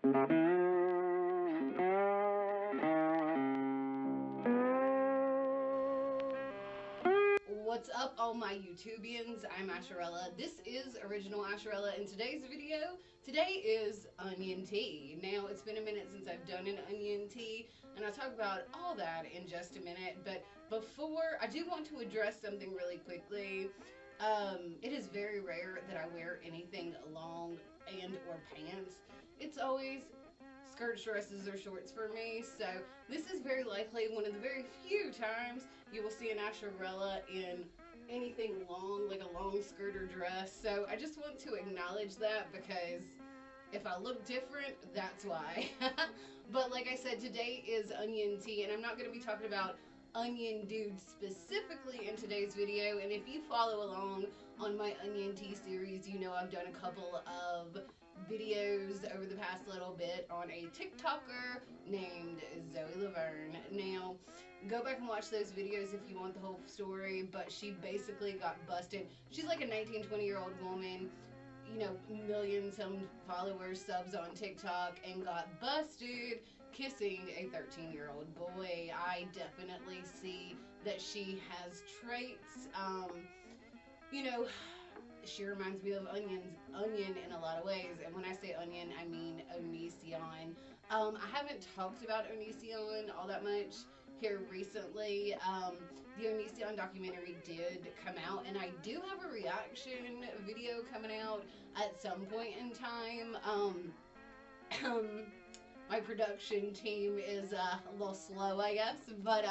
What's up, all my YouTubians? I'm Asherella. This is Original Asherella. In today's video, today is onion tea. Now, it's been a minute since I've done an onion tea, and I'll talk about all that in just a minute. But before, I do want to address something really quickly. It is very rare that I wear anything long and or pants. It's always skirts, dresses, or shorts for me. So this is very likely one of the very few times you will see an Asherella in anything long, like a long skirt or dress. So I just want to acknowledge that because if I look different, that's why. But like I said, today is onion tea, and I'm not going to be talking about onion dude specifically in today's video. And if you follow along on my onion tea series, you know I've done a couple of videos over the past little bit on a TikToker named Zoe Laverne. Now, go back and watch those videos if you want the whole story, but she basically got busted. She's like a 19, 20-year-old woman, you know, million some followers, subs on TikTok, and got busted kissing a 13-year-old boy. I definitely see that she has traits, you know, she reminds me of onion in a lot of ways. And when I say onion, I mean Onision. I haven't talked about Onision all that much here recently. The Onision documentary did come out, and I do have a reaction video coming out at some point in time. My production team is a little slow, I guess, but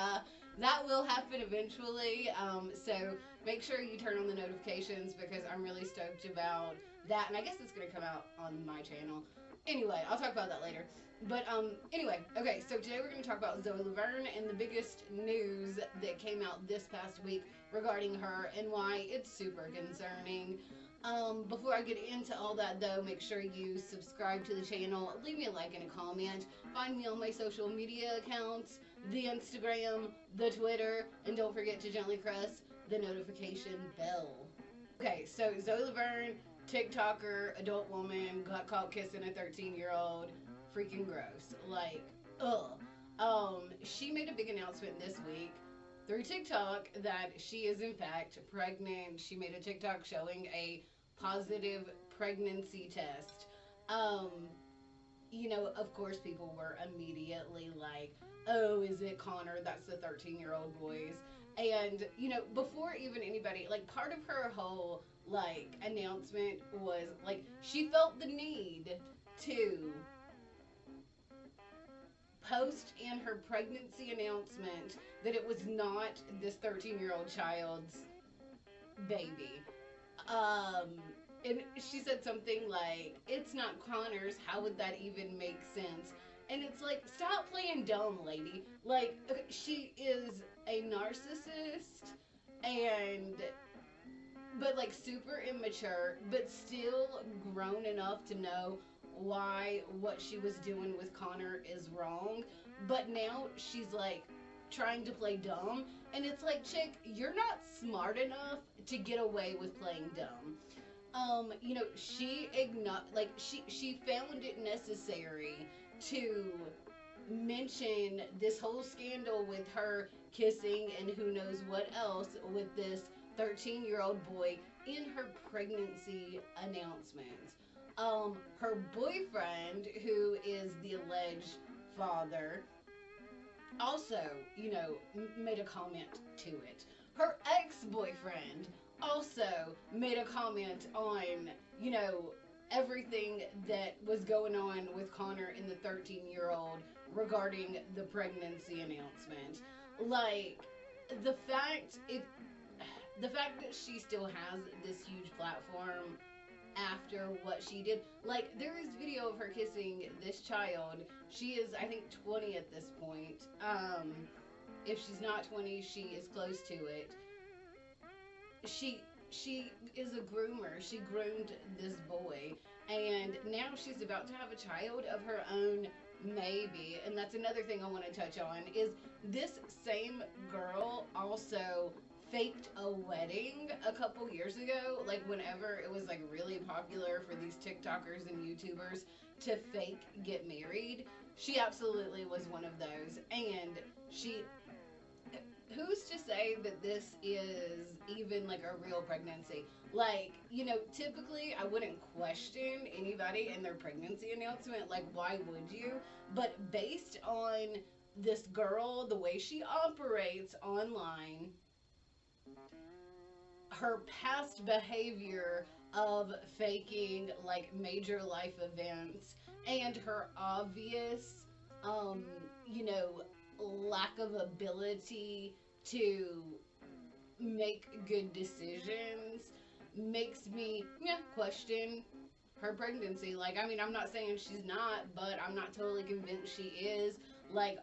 that will happen eventually. So make sure you turn on the notifications because I'm really stoked about that, and I guess it's going to come out on my channel. Anyway, I'll talk about that later. But anyway, okay, so today we're going to talk about Zoe Laverne and the biggest news that came out this past week regarding her and why it's super concerning. Before I get into all that though, make sure you subscribe to the channel, leave me a like and a comment, find me on my social media accounts, the Instagram, the Twitter, and don't forget to gently press the notification bell. Okay, so Zoe Laverne, TikToker, adult woman, got caught kissing a 13-year-old, freaking gross. Like, ugh. She made a big announcement this week through TikTok that she is in fact pregnant. She made a TikTok showing a positive pregnancy test. You know, of course people were immediately like, oh, is it Connor? That's the 13-year-old boys. And, you know, before even anybody, like, part of her whole, like, announcement was, like, she felt the need to post in her pregnancy announcement that it was not this 13-year-old child's baby. And she said something like, it's not Connor's, how would that even make sense? And it's like, stop playing dumb, lady. Like, she is a narcissist, and but like super immature, but still grown enough to know why what she was doing with Connor is wrong. But now she's like trying to play dumb, and it's like, chick, you're not smart enough to get away with playing dumb. You know, she found it necessary to mention this whole scandal with her kissing and who knows what else with this 13-year-old boy in her pregnancy announcement. Her boyfriend, who is the alleged father, also, you know, made a comment to it. Her ex-boyfriend also made a comment on, you know, everything that was going on with Connor and the 13-year-old regarding the pregnancy announcement. Like, the fact that she still has this huge platform after what she did. Like, there is video of her kissing this child. She is, I think, 20 at this point. If she's not 20, she is close to it. She is a groomer. She groomed this boy, and now she's about to have a child of her own, maybe. And that's another thing I want to touch on, is this same girl also faked a wedding a couple years ago, like whenever it was like really popular for these TikTokers and YouTubers to fake get married. She absolutely was one of those. And she, who's to say that this is even like a real pregnancy? Like, typically I wouldn't question anybody and their pregnancy announcement. Like, why would you? But based on this girl, the way she operates online, her past behavior of faking like major life events, and her obvious, um, you know, lack of ability to make good decisions makes me, yeah, question her pregnancy. Like, I mean, I'm not saying she's not, but I'm not totally convinced she is. Like,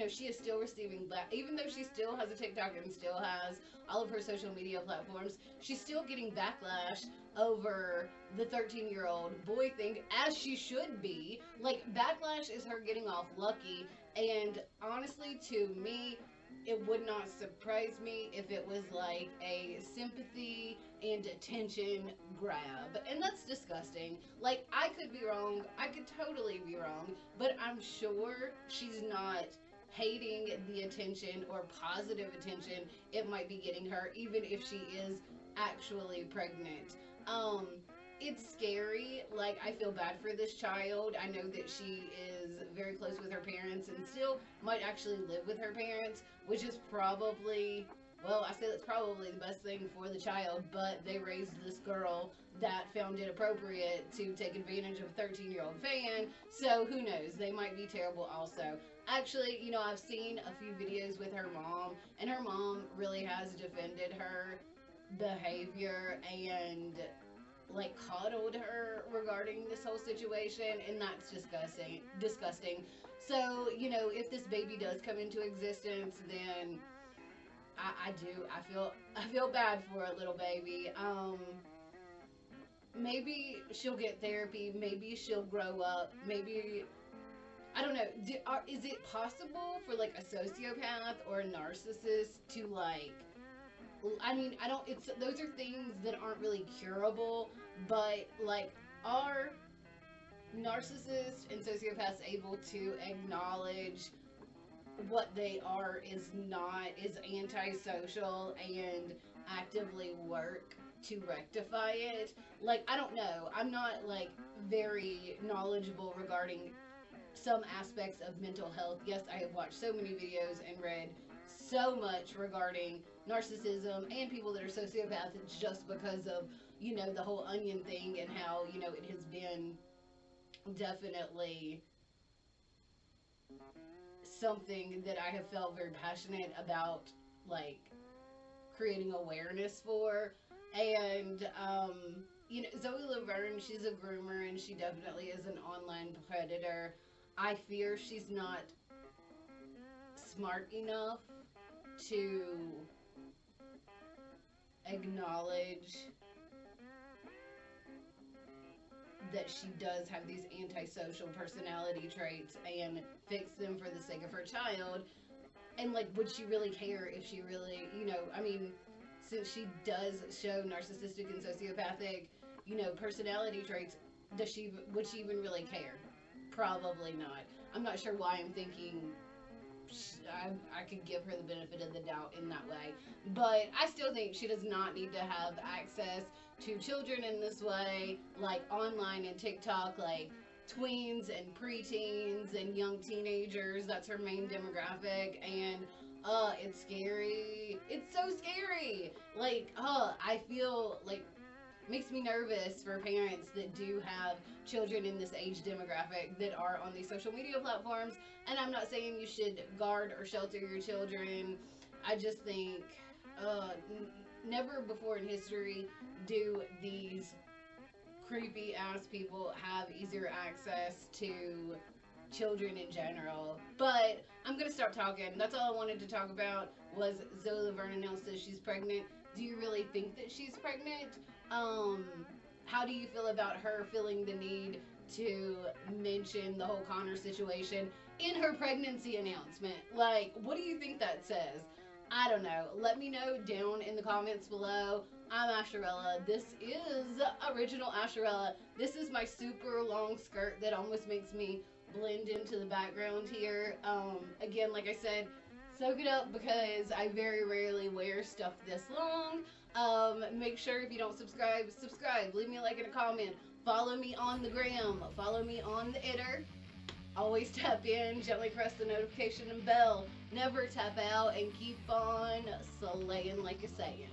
she is still receiving that, even though she still has a TikTok and still has all of her social media platforms, she's still getting backlash over the 13-year-old boy thing, as she should be. Like, backlash is her getting off lucky, and honestly, to me, it would not surprise me if it was like a sympathy and attention grab. And that's disgusting. Like, I could be wrong. I could totally be wrong. But I'm sure she's not hating the attention or positive attention it might be getting her, even if she is actually pregnant. Um, it's scary. Like, I feel bad for this child. I know that she is very close with her parents and still might actually live with her parents, which is probably, well, I say that's probably the best thing for the child, but they raised this girl that found it appropriate to take advantage of a 13-year-old fan, so who knows? They might be terrible also. Actually, I've seen a few videos with her mom, and her mom really has defended her behavior and like coddled her regarding this whole situation, and that's disgusting. So, if this baby does come into existence, then I feel bad for a little baby. Maybe she'll get therapy, maybe she'll grow up, maybe, I don't know. Is it possible for like a sociopath or a narcissist to like, I mean, I don't, it's, those are things that aren't really curable, but like, are narcissists and sociopaths able to acknowledge what they are is antisocial and actively work to rectify it? Like, I don't know. I'm not like very knowledgeable regarding some aspects of mental health. Yes, I have watched so many videos and read so much regarding narcissism and people that are sociopaths just because of, the whole onion thing and how, it has been definitely something that I have felt very passionate about, like, creating awareness for. And, Zoe Laverne, she's a groomer and she definitely is an online predator. I fear she's not smart enough to acknowledge that she does have these antisocial personality traits and fix them for the sake of her child. And like, would she really care if she really, I mean, since she does show narcissistic and sociopathic, personality traits, would she even really care? Probably not. I'm not sure why I'm thinking I could give her the benefit of the doubt in that way. But I still think she does not need to have access to children in this way, like online and TikTok, like tweens and preteens and young teenagers. That's her main demographic. And it's scary. It's so scary. Like, I feel like, makes me nervous for parents that do have children in this age demographic that are on these social media platforms. And I'm not saying you should guard or shelter your children. I just think never before in history do these creepy ass people have easier access to children in general. But I'm gonna stop talking. That's all I wanted to talk about was Zoe Laverne announced that she's pregnant. Do you really think that she's pregnant? How do you feel about her feeling the need to mention the whole Connor situation in her pregnancy announcement? Like, what do you think that says? I don't know. Let me know down in the comments below. I'm Asherella. This is original Asherella. This is my super long skirt that almost makes me blend into the background here. Again, like I said, soak it up because I very rarely wear stuff this long. Make sure if you don't subscribe, subscribe. Leave me a like and a comment. Follow me on the gram. Follow me on the Itter. Always tap in, gently press the notification and bell. Never tap out, and keep on slaying like a Saiyan.